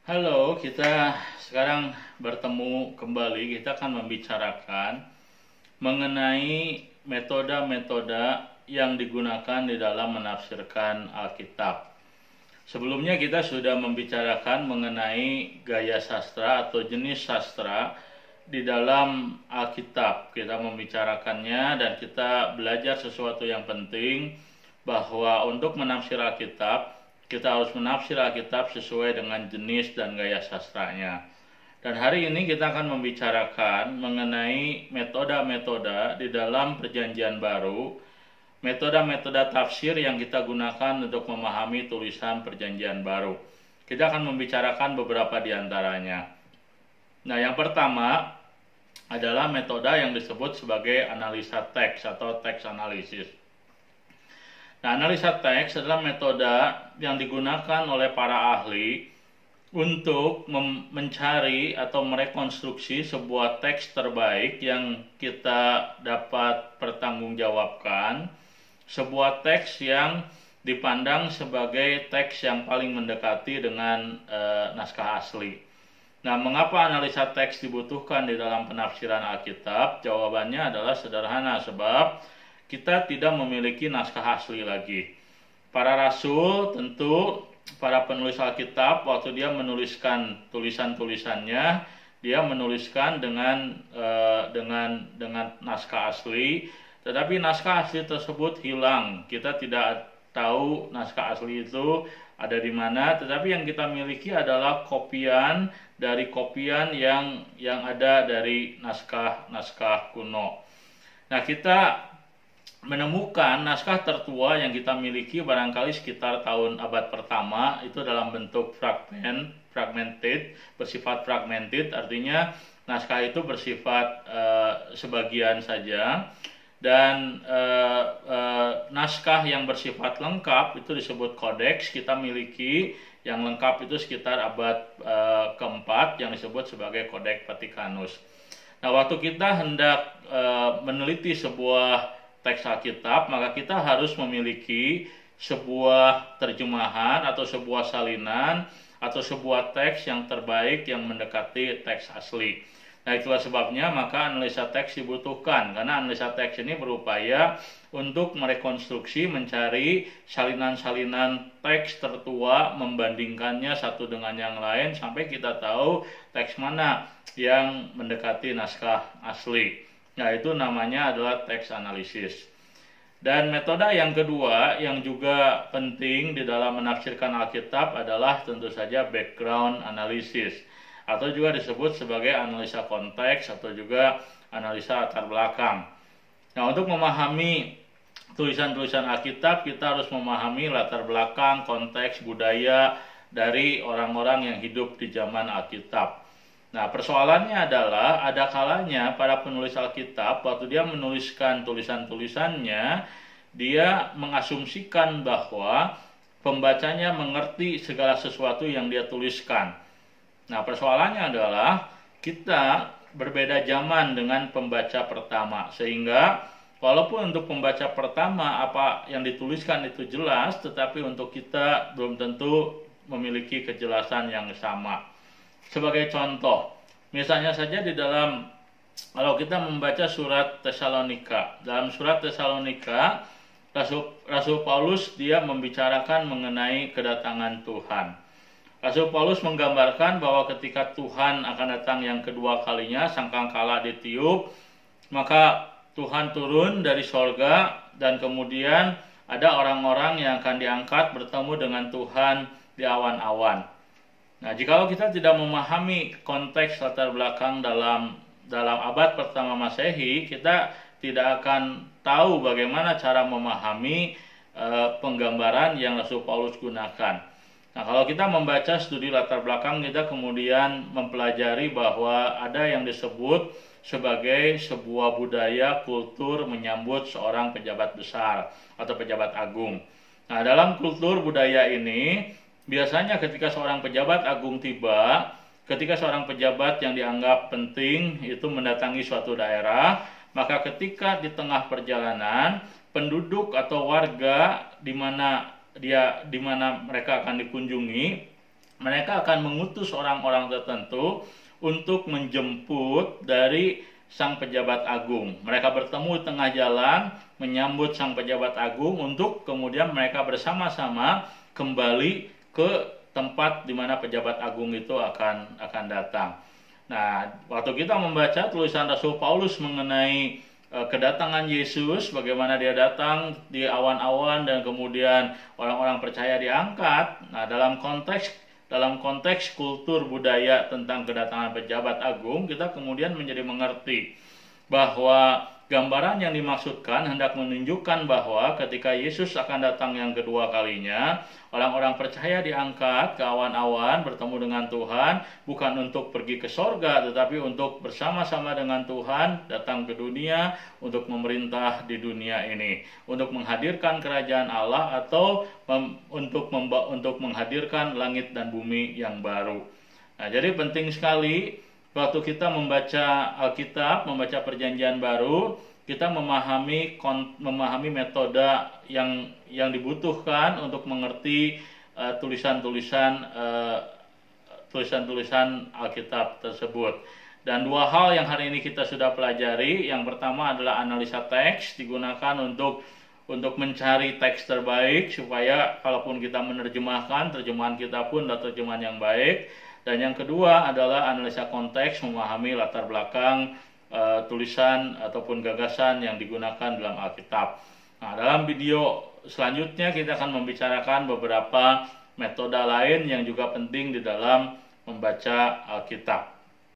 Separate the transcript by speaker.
Speaker 1: Halo, kita sekarang bertemu kembali. Kita akan membicarakan mengenai metode-metode yang digunakan di dalam menafsirkan Alkitab. Sebelumnya kita sudah membicarakan mengenai gaya sastra atau jenis sastra di dalam Alkitab. Kita membicarakannya dan kita belajar sesuatu yang penting, bahwa untuk menafsir Alkitab kita harus menafsir Alkitab sesuai dengan jenis dan gaya sastranya. Dan hari ini kita akan membicarakan mengenai metode-metode di dalam Perjanjian Baru, metode-metode tafsir yang kita gunakan untuk memahami tulisan Perjanjian Baru. Kita akan membicarakan beberapa di antaranya. Nah, yang pertama adalah metode yang disebut sebagai analisa teks atau teks analisis. Nah, analisa teks adalah metode yang digunakan oleh para ahli untuk mencari atau merekonstruksi sebuah teks terbaik yang kita dapat pertanggungjawabkan, sebuah teks yang dipandang sebagai teks yang paling mendekati dengan naskah asli. Nah, mengapa analisa teks dibutuhkan di dalam penafsiran Alkitab? Jawabannya adalah sederhana, sebab kita tidak memiliki naskah asli lagi. Para rasul, tentu para penulis Alkitab, waktu dia menuliskan tulisan-tulisannya, dia menuliskan dengan naskah asli, tetapi naskah asli tersebut hilang. Kita tidak tahu naskah asli itu ada di mana, tetapi yang kita miliki adalah kopian dari kopian yang ada dari naskah kuno. Nah, kita menemukan naskah tertua yang kita miliki barangkali sekitar tahun abad pertama itu dalam bentuk fragmented, bersifat fragmented, artinya naskah itu bersifat sebagian saja, dan naskah yang bersifat lengkap itu disebut kodeks. Kita miliki yang lengkap itu sekitar abad keempat yang disebut sebagai Kodeks Vatikanus. Nah, waktu kita hendak meneliti sebuah teks Alkitab, maka kita harus memiliki sebuah terjemahan atau sebuah salinan atau sebuah teks yang terbaik yang mendekati teks asli. Nah, itulah sebabnya maka analisa teks dibutuhkan, karena analisa teks ini berupaya untuk merekonstruksi, mencari salinan-salinan teks tertua, membandingkannya satu dengan yang lain sampai kita tahu teks mana yang mendekati naskah asli. Nah, itu namanya adalah teks analisis. Dan metode yang kedua yang juga penting di dalam menafsirkan Alkitab adalah tentu saja background analysis, atau juga disebut sebagai analisa konteks atau juga analisa latar belakang. Nah, untuk memahami tulisan-tulisan Alkitab, kita harus memahami latar belakang, konteks, budaya dari orang-orang yang hidup di zaman Alkitab. Nah, persoalannya adalah ada kalanya para penulis Alkitab waktu dia menuliskan tulisan-tulisannya, dia mengasumsikan bahwa pembacanya mengerti segala sesuatu yang dia tuliskan. Nah, persoalannya adalah kita berbeda zaman dengan pembaca pertama, sehingga walaupun untuk pembaca pertama apa yang dituliskan itu jelas, tetapi untuk kita belum tentu memiliki kejelasan yang sama. Sebagai contoh, misalnya saja di dalam, kalau kita membaca surat Tesalonika, dalam surat Tesalonika, Rasul Paulus dia membicarakan mengenai kedatangan Tuhan. Rasul Paulus menggambarkan bahwa ketika Tuhan akan datang yang kedua kalinya, sangkakala ditiup, maka Tuhan turun dari sorga dan kemudian ada orang-orang yang akan diangkat bertemu dengan Tuhan di awan-awan. Nah, jikalau kita tidak memahami konteks latar belakang dalam abad pertama Masehi, kita tidak akan tahu bagaimana cara memahami penggambaran yang Rasul Paulus gunakan. Nah, kalau kita membaca studi latar belakang, kita kemudian mempelajari bahwa ada yang disebut sebagai sebuah budaya kultur menyambut seorang pejabat besar atau pejabat agung. Nah, dalam kultur budaya ini, biasanya ketika seorang pejabat agung tiba, ketika seorang pejabat yang dianggap penting itu mendatangi suatu daerah, maka ketika di tengah perjalanan, penduduk atau warga di mana mereka akan dikunjungi, mereka akan mengutus orang-orang tertentu untuk menjemput dari sang pejabat agung. Mereka bertemu di tengah jalan, menyambut sang pejabat agung untuk kemudian mereka bersama-sama kembali ke tempat di mana pejabat agung itu akan datang. Nah, waktu kita membaca tulisan Rasul Paulus mengenai kedatangan Yesus, bagaimana dia datang di awan-awan dan kemudian orang-orang percaya diangkat. Nah, dalam konteks kultur budaya tentang kedatangan pejabat agung, kita kemudian menjadi mengerti bahwa gambaran yang dimaksudkan hendak menunjukkan bahwa ketika Yesus akan datang yang kedua kalinya, orang-orang percaya diangkat ke awan-awan bertemu dengan Tuhan, bukan untuk pergi ke sorga, tetapi untuk bersama-sama dengan Tuhan datang ke dunia untuk memerintah di dunia ini, untuk menghadirkan kerajaan Allah atau untuk menghadirkan langit dan bumi yang baru. Nah, jadi penting sekali waktu kita membaca Alkitab, membaca Perjanjian Baru, kita memahami metode yang dibutuhkan untuk mengerti tulisan-tulisan Alkitab tersebut. Dan dua hal yang hari ini kita sudah pelajari. Yang pertama adalah analisa teks, digunakan untuk mencari teks terbaik supaya kalaupun kita menerjemahkan, terjemahan kita pun adalah terjemahan yang baik. Dan yang kedua adalah analisa konteks, memahami latar belakang tulisan ataupun gagasan yang digunakan dalam Alkitab. Nah, dalam video selanjutnya kita akan membicarakan beberapa metode lain yang juga penting di dalam membaca Alkitab.